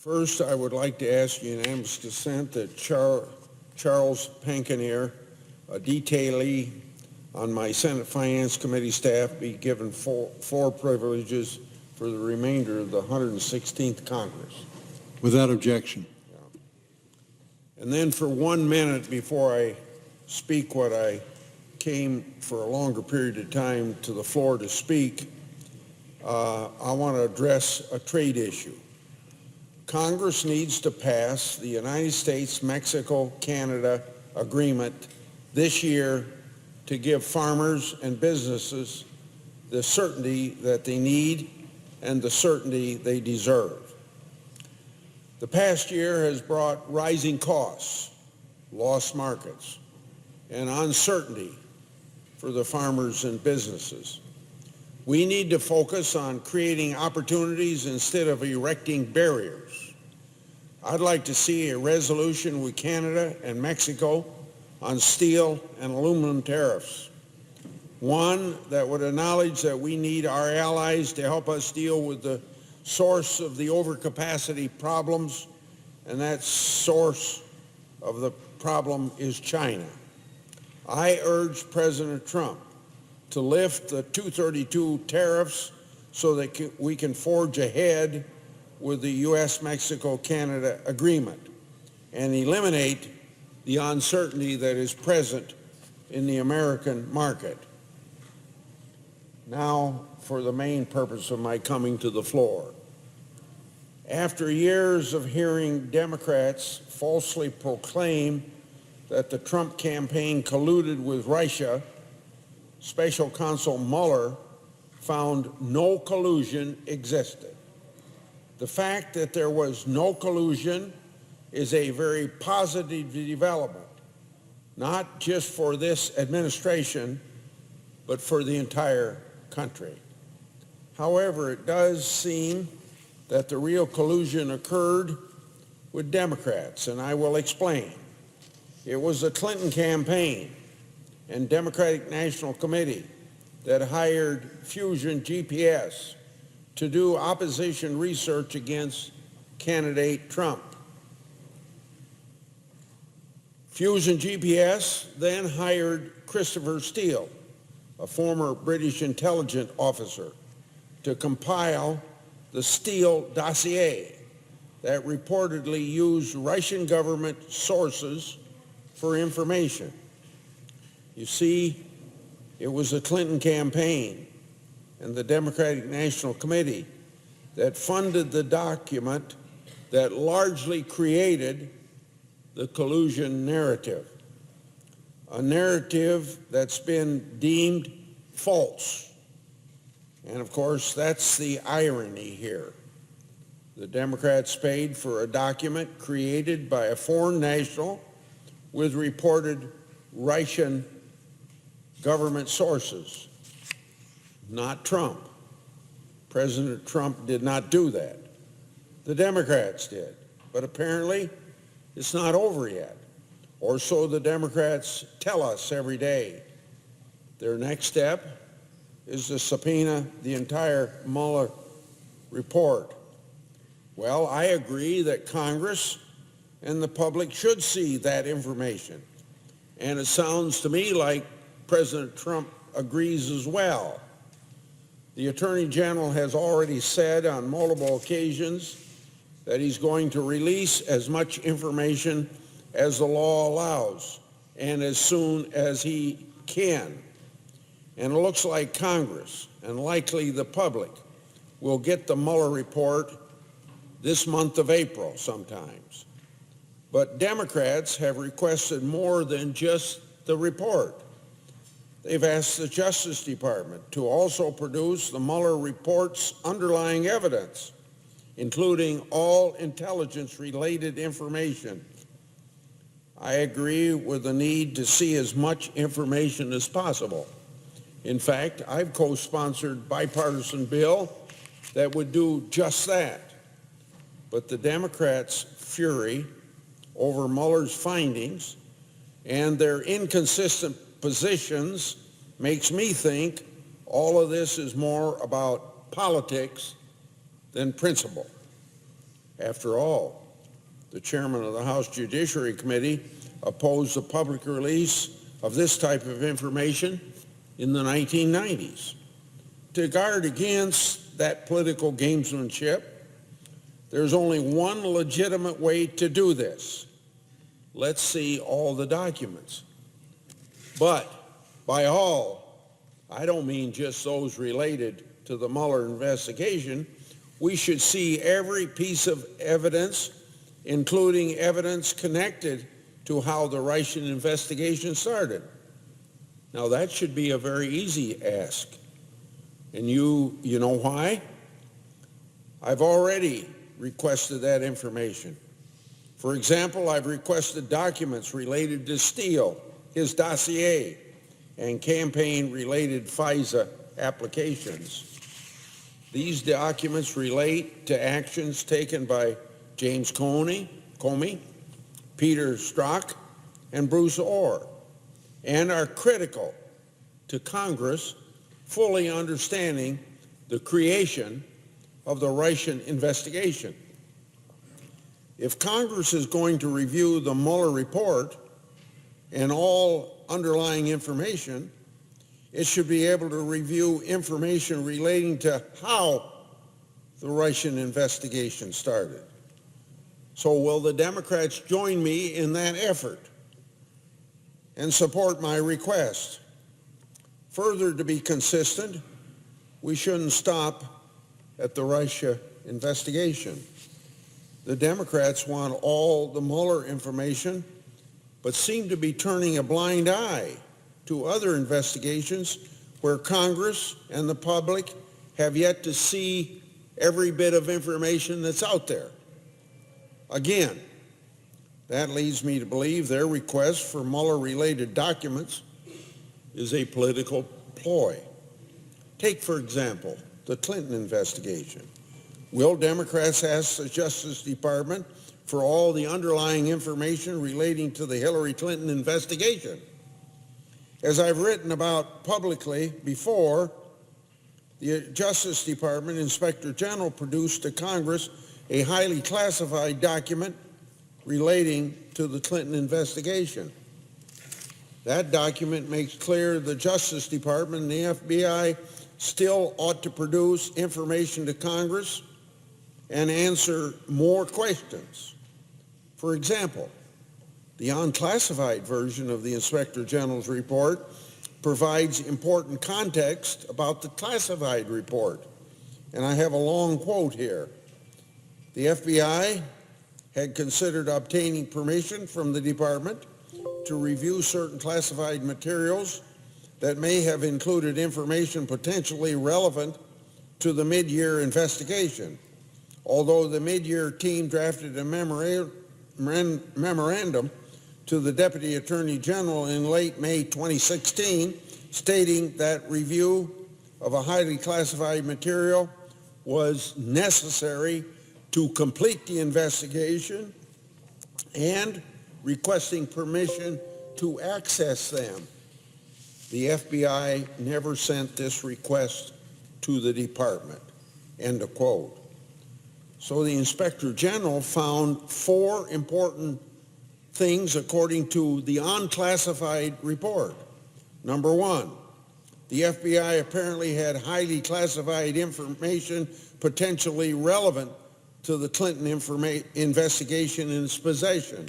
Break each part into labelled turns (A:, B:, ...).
A: First, I would like to ask unanimous consent that Charles Pankineer, a detailee on my Senate Finance Committee staff, be given four privileges for the remainder of the 116th Congress.
B: Without objection.
A: And then for 1 minute before I speak what I came for a longer period of time to the floor to speak, I want to address a trade issue. Congress needs to pass the United States-Mexico-Canada agreement this year to give farmers and businesses the certainty that they need and the certainty they deserve. The past year has brought rising costs, lost markets, and uncertainty for the farmers and businesses. We need to focus on creating opportunities instead of erecting barriers. I'd like to see a resolution with Canada and Mexico on steel and aluminum tariffs. One that would acknowledge that we need our allies to help us deal with the source of the overcapacity problems, and that source of the problem is China. I urge President Trump to lift the 232 tariffs so that we can forge ahead with the U.S.-Mexico-Canada agreement and eliminate the uncertainty that is present in the American market. Now for the main purpose of my coming to the floor. After years of hearing Democrats falsely proclaim that the Trump campaign colluded with Russia, Special Counsel Muller found no collusion existed. The fact that there was no collusion is a very positive development, not just for this administration, but for the entire country. However, it does seem that the real collusion occurred with Democrats, and I will explain. It was the Clinton campaign and Democratic National Committee that hired Fusion GPS to do opposition research against candidate Trump. Fusion GPS then hired Christopher Steele, a former British intelligence officer, to compile the Steele dossier that reportedly used Russian government sources for information. You see, it was the Clinton campaign and the Democratic National Committee that funded the document that largely created the collusion narrative, a narrative that's been deemed false. And of course, that's the irony here. The Democrats paid for a document created by a foreign national with reported Russian government sources, not Trump. President Trump did not do that. The Democrats did. But apparently, it's not over yet, or so the Democrats tell us every day. Their next step is to subpoena the entire Muller report. Well, I agree that Congress and the public should see that information. And it sounds to me like President Trump agrees as well. The Attorney General has already said on multiple occasions that he's going to release as much information as the law allows and as soon as he can. And it looks like Congress and likely the public will get the Mueller report this month of April sometimes. But Democrats have requested more than just the report. They've asked the Justice Department to also produce the Mueller report's underlying evidence, including all intelligence-related information. I agree with the need to see as much information as possible. In fact, I've co-sponsored a bipartisan bill that would do just that. But the Democrats' fury over Mueller's findings and their inconsistent positions makes me think all of this is more about politics than principle. After all, the chairman of the House Judiciary Committee opposed the public release of this type of information in the 1990s. To guard against that political gamesmanship, there's only one legitimate way to do this. Let's see all the documents. But by all, I don't mean just those related to the Mueller investigation. We should see every piece of evidence, including evidence connected to how the Russian investigation started. Now that should be a very easy ask. And you know why? I've already requested that information. For example, I've requested documents related to Steele, his dossier, and campaign-related FISA applications. These documents relate to actions taken by James Comey, Peter Strzok, and Bruce Orr, and are critical to Congress fully understanding the creation of the Russian investigation. If Congress is going to review the Mueller report and all underlying information, it should be able to review information relating to how the Russian investigation started. So will the Democrats join me in that effort and support my request? Further, to be consistent, we shouldn't stop at the Russia investigation. The Democrats want all the Mueller information, but seem to be turning a blind eye to other investigations where Congress and the public have yet to see every bit of information that's out there. Again, that leads me to believe their request for Mueller-related documents is a political ploy. Take, for example, the Clinton investigation. Will Democrats ask the Justice Department for all the underlying information relating to the Hillary Clinton investigation? As I've written about publicly before, the Justice Department Inspector General produced to Congress a highly classified document relating to the Clinton investigation. That document makes clear the Justice Department and the FBI still ought to produce information to Congress and answer more questions. For example, the unclassified version of the Inspector General's report provides important context about the classified report. And I have a long quote here. The FBI had considered obtaining permission from the department to review certain classified materials that may have included information potentially relevant to the mid-year investigation. Although the mid-year team drafted a memorandum to the Deputy Attorney General in late May 2016, stating that review of a highly classified material was necessary to complete the investigation and requesting permission to access them. The FBI never sent this request to the department. End of quote. So the Inspector General found 4 important things according to the unclassified report. Number 1, the FBI apparently had highly classified information potentially relevant to the Clinton investigation in its possession.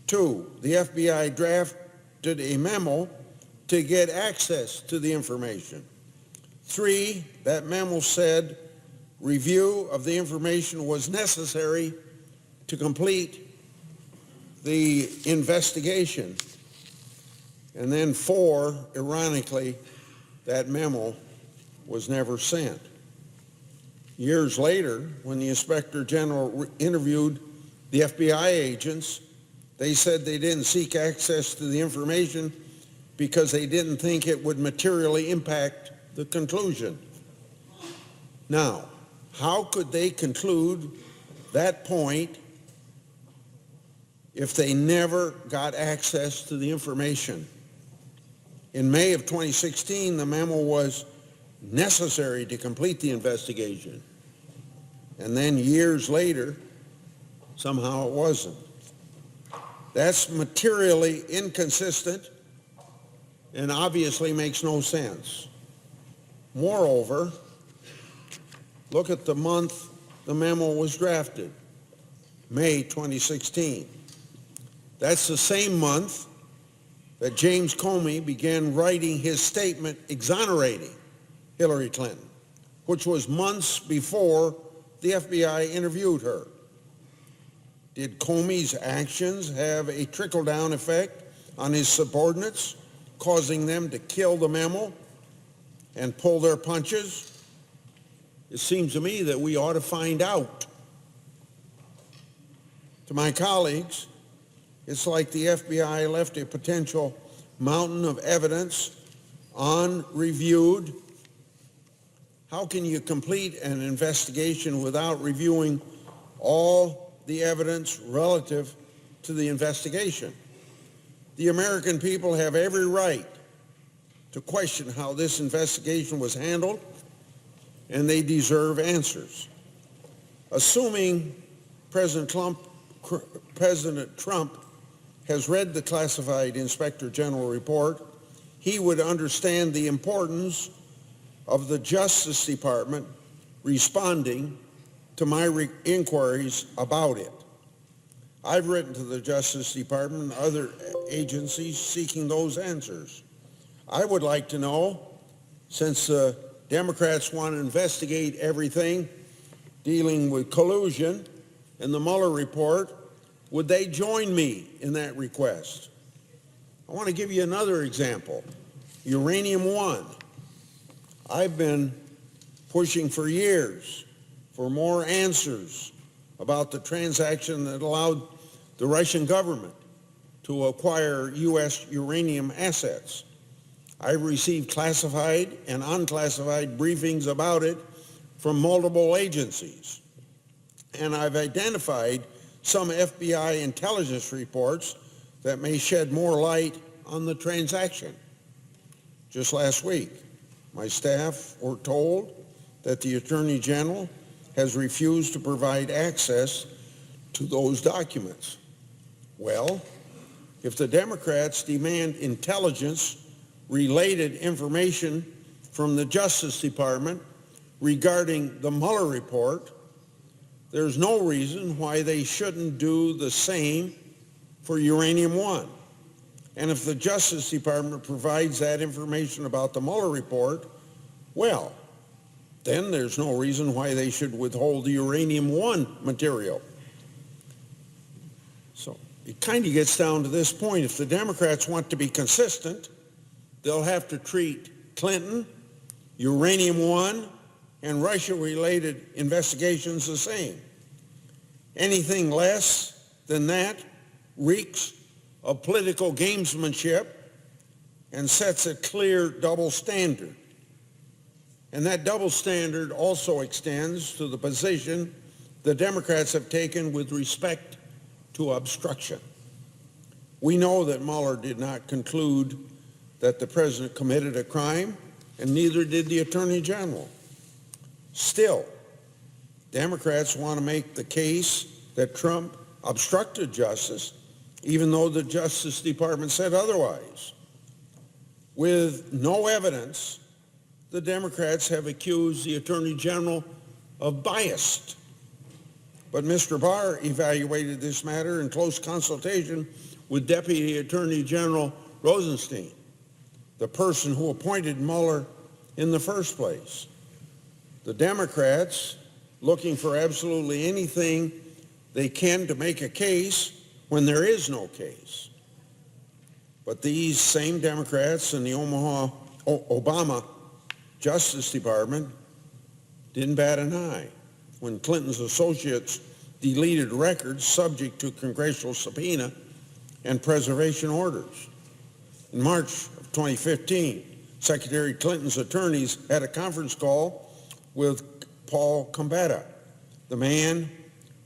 A: 2, the FBI drafted a memo to get access to the information. 3, that memo said review of the information was necessary to complete the investigation. And then 4, ironically, that memo was never sent. Years later, when the Inspector General interviewed the FBI agents, they said they didn't seek access to the information because they didn't think it would materially impact the conclusion. Now, how could they conclude that point if they never got access to the information? In May of 2016, the memo was necessary to complete the investigation. And then years later, Somehow it wasn't. That's materially inconsistent and obviously makes no sense. Moreover, look at the month the memo was drafted, May 2016. That's the same month that James Comey began writing his statement exonerating Hillary Clinton, which was months before the FBI interviewed her. Did Comey's actions have a trickle-down effect on his subordinates, causing them to kill the memo and pull their punches? It seems to me that we ought to find out. To my colleagues, it's like the FBI left a potential mountain of evidence unreviewed. How can you complete an investigation without reviewing all the evidence relative to the investigation? The American people have every right to question how this investigation was handled, and they deserve answers. Assuming President Trump has read the classified Inspector General report, he would understand the importance of the Justice Department responding to my inquiries about it. I've written to the Justice Department and other agencies seeking those answers. I would like to know, since the Democrats want to investigate everything dealing with collusion and the Muller report, would they join me in that request? I want to give you another example, Uranium One. I've been pushing for years for more answers about the transaction that allowed the Russian government to acquire U.S. uranium assets. I've received classified and unclassified briefings about it from multiple agencies, and I've identified some FBI intelligence reports that may shed more light on the transaction. Just last week, my staff were told that the Attorney General has refused to provide access to those documents. Well, if the Democrats demand intelligence-related information from the Justice Department regarding the Mueller report, there's no reason why they shouldn't do the same for Uranium One. And if the Justice Department provides that information about the Mueller report, well, then there's no reason why they should withhold the Uranium One material. So it kind of gets down to this point. If the Democrats want to be consistent, they'll have to treat Clinton, Uranium One, and Russia-related investigations the same. Anything less than that reeks of political gamesmanship and sets a clear double standard. And that double standard also extends to the position the Democrats have taken with respect to obstruction. We know that Mueller did not conclude that the president committed a crime, and neither did the Attorney General. Still, Democrats want to make the case that Trump obstructed justice, even though the Justice Department said otherwise. With no evidence, the Democrats have accused the Attorney General of bias. But Mr. Barr evaluated this matter in close consultation with Deputy Attorney General Rosenstein, the person who appointed Mueller in the first place. The Democrats, looking for absolutely anything they can to make a case when there is no case. But these same Democrats in the Obama Justice Department didn't bat an eye when Clinton's associates deleted records subject to congressional subpoena and preservation orders. In March of 2015, Secretary Clinton's attorneys had a conference call with Paul Gambetta, the man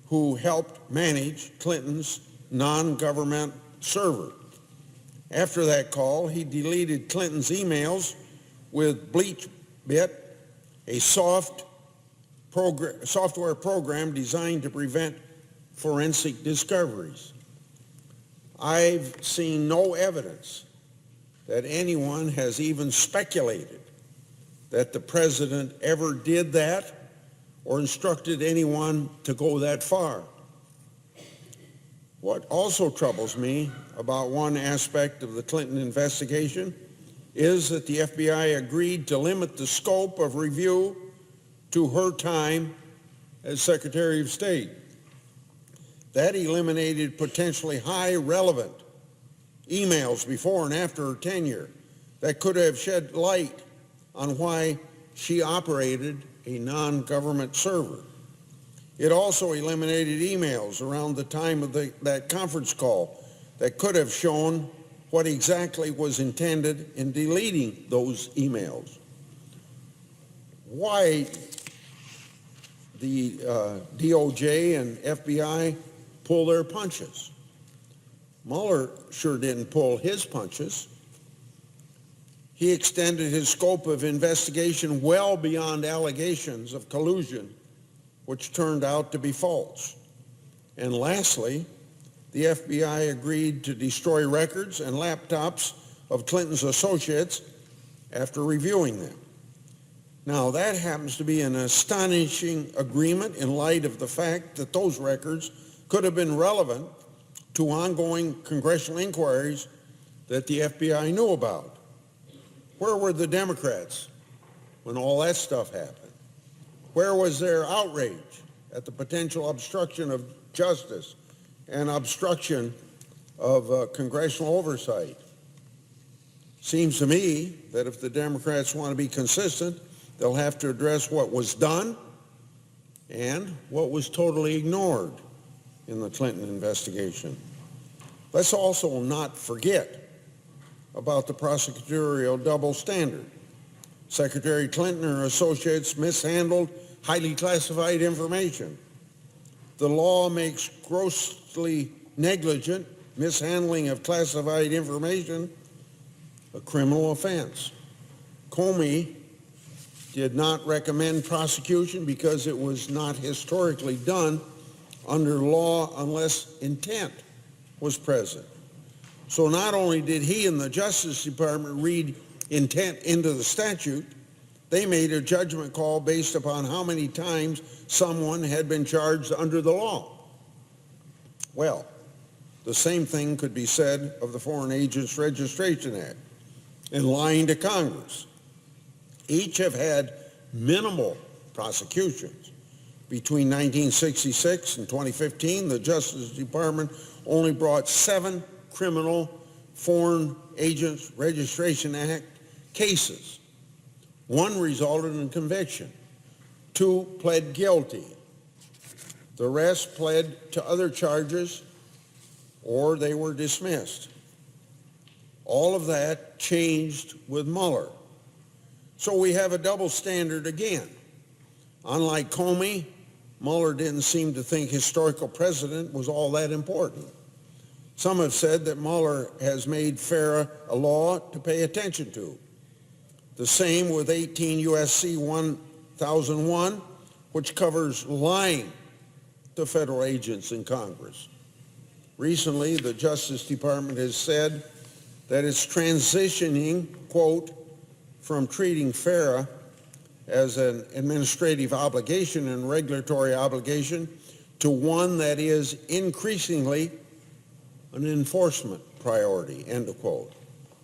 A: who helped manage Clinton's non-government server. After that call, he deleted Clinton's emails with BleachBit, a software program designed to prevent forensic discoveries. I've seen no evidence that anyone has even speculated that the president ever did that or instructed anyone to go that far. What also troubles me about one aspect of the Clinton investigation is that the FBI agreed to limit the scope of review to her time as Secretary of State. That eliminated potentially high relevant emails before and after her tenure that could have shed light on why she operated a non-government server. It also eliminated emails around the time of that conference call that could have shown what exactly was intended in deleting those emails. Why the DOJ and FBI pull their punches? Mueller sure didn't pull his punches. He extended his scope of investigation well beyond allegations of collusion, which turned out to be false. And lastly, the FBI agreed to destroy records and laptops of Clinton's associates after reviewing them. Now, that happens to be an astonishing agreement in light of the fact that those records could have been relevant to ongoing congressional inquiries that the FBI knew about. Where were the Democrats when all that stuff happened? Where was their outrage at the potential obstruction of justice and obstruction of congressional oversight? Seems to me that if the Democrats want to be consistent, they'll have to address what was done and what was totally ignored in the Clinton investigation. Let's also not forget about the prosecutorial double standard. Secretary Clinton and her associates mishandled highly classified information. The law makes grossly negligent mishandling of classified information a criminal offense. Comey did not recommend prosecution because it was not historically done under law unless intent was present. So not only did he and the Justice Department read intent into the statute, they made a judgment call based upon how many times someone had been charged under the law. Well, the same thing could be said of the Foreign Agents Registration Act and lying to Congress. Each have had minimal prosecutions. Between 1966 and 2015, the Justice Department only brought 7 criminal Foreign Agents Registration Act cases. 1 resulted in conviction. 2 pled guilty. The rest pled to other charges or they were dismissed. All of that changed with Mueller. So we have a double standard again. Unlike Comey, Mueller didn't seem to think historical precedent was all that important. Some have said that Mueller has made FARA a law to pay attention to. The same with 18 U.S.C. 1001, which covers lying to federal agents in Congress. Recently, the Justice Department has said that it's transitioning, quote, from treating FARA as an administrative obligation and regulatory obligation to one that is increasingly an enforcement priority, end of quote.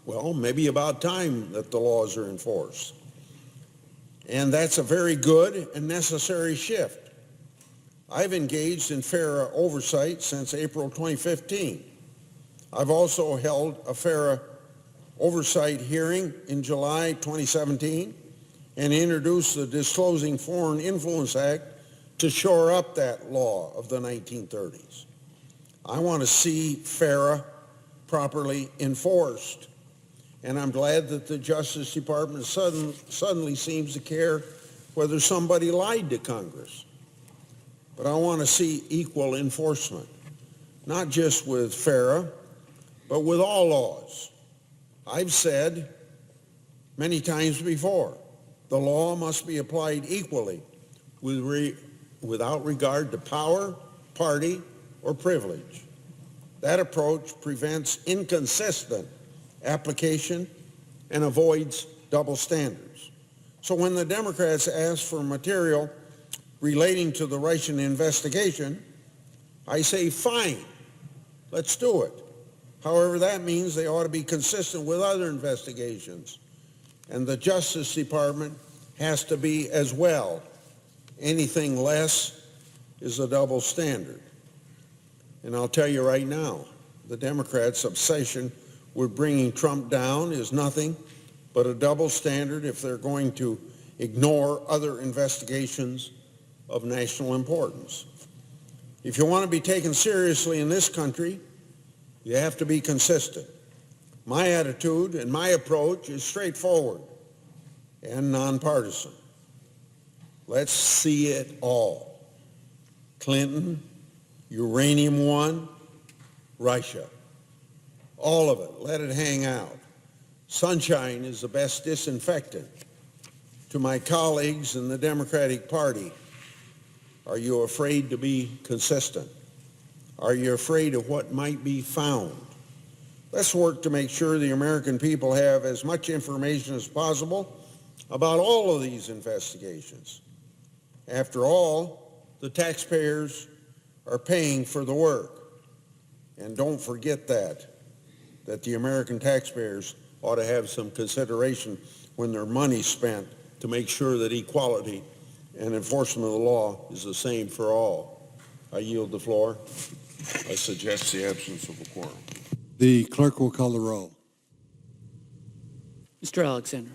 A: Well, maybe about time that the laws are enforced. And that's a very good and necessary shift. I've engaged in FARA oversight since April 2015. I've also held a FARA oversight hearing in July 2017 and introduced the Disclosing Foreign Influence Act to shore up that law of the 1930s. I want to see FARA properly enforced, and I'm glad that the Justice Department suddenly seems to care whether somebody lied to Congress. But I want to see equal enforcement, not just with FARA, but with all laws. I've said many times before, the law must be applied equally without regard to power, party, or privilege. That approach prevents inconsistent application and avoids double standards. So when the Democrats ask for material relating to the Russian investigation, I say, fine, let's do it. However, that means they ought to be consistent with other investigations, and the Justice Department has to be as well. Anything less is a double standard. And I'll tell you right now, the Democrats' obsession with bringing Trump down is nothing but a double standard if they're going to ignore other investigations of national importance. If you want to be taken seriously in this country, you have to be consistent. My attitude and my approach is straightforward and nonpartisan. Let's see it all. Clinton, Uranium One, Russia. All of it. Let it hang out. Sunshine is the best disinfectant. To my colleagues in the Democratic Party, are you afraid to be consistent? Are you afraid of what might be found? Let's work to make sure the American people have as much information as possible about all of these investigations. After all, the taxpayers are paying for the work. And don't forget that the American taxpayers ought to have some consideration when their money's spent to make sure that equality and enforcement of the law is the same for all. I yield the floor.
B: I suggest the absence of a quorum.
C: The clerk will call the roll.
D: Mr. Alexander.